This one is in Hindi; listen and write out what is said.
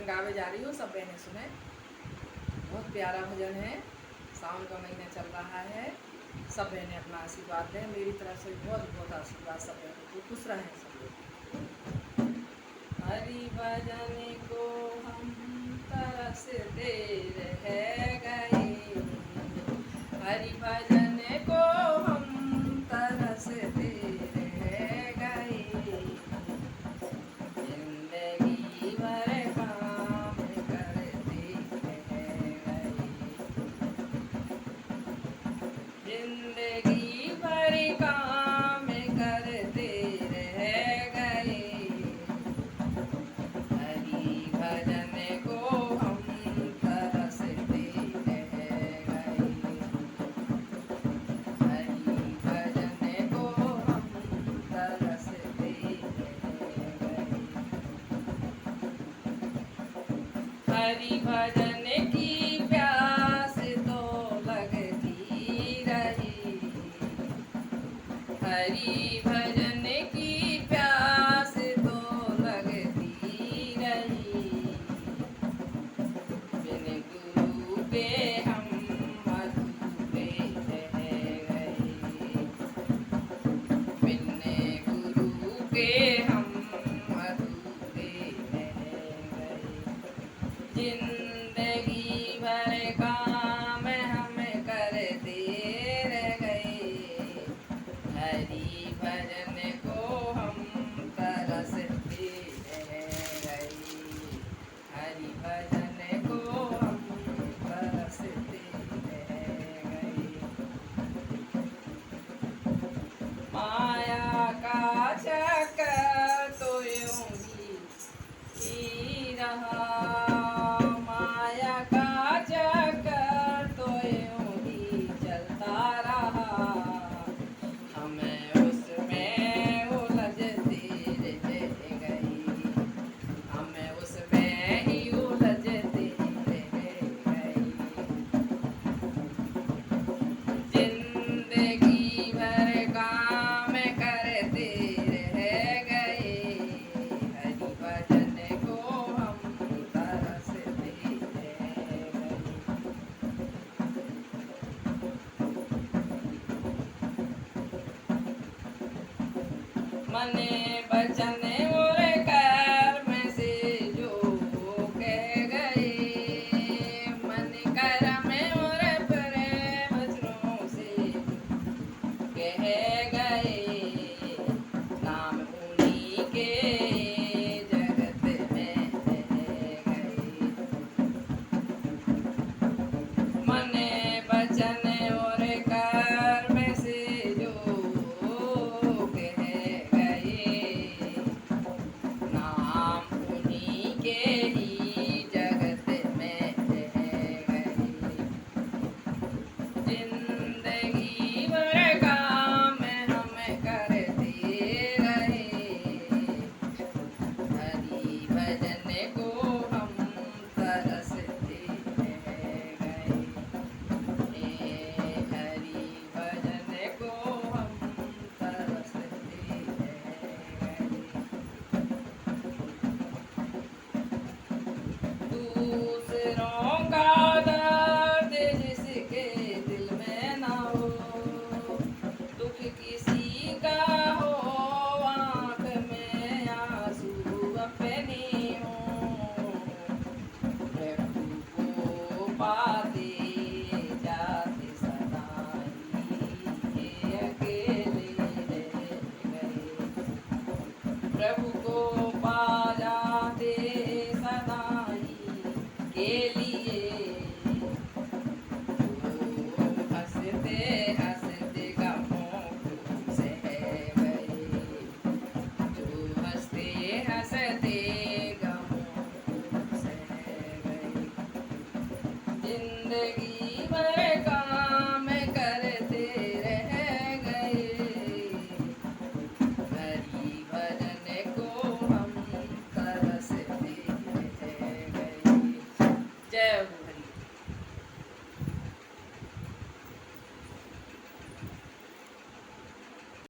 भजन गावे जा रही हूँ, सब बहनें सुने। बहुत प्यारा भजन है, सावन का महीना चल रहा है। सब बहनें अपना आशीर्वाद दें, मेरी तरफ से बहुत बहुत आशीर्वाद सब बहनों को, खुश रहें सब लोग। हरि भजन को हम तरसते रह गए, हरि भजन को हम तरसते रह गए, जिंदगी भर काम करते रह गए, जिंदगी भर काम करते रह गए, हरि भजन को हम तरसते रह गए, हरि भजन को हम तरसते रह गए, हरि भजन की प्यास तो लगती रही, हरि भजन की प्यास तो लगती रही, बिन गुरु के हम अधूरे रह गए, बिन गुरु के हम अधूरे रह गए, जिंदगी भर काम हम करते रह गए, हरि भजन को हम तरसते रह गए, हरि भजन को हम तरसते रह गए, माया का चक्कर तो यूं ही रहा, माया का चक्कर तो यूं ही चलता रहा, हमें उसमें उलझते रह गई, हमें उसमें ही उलझते रह गई, जिंदगी भर काम करते रह गए, हरि भजन को हम तरसते रह गए, मने बचन और कर्म से जो कह गए, मन कर्म और प्रेम वचनों से कह गए,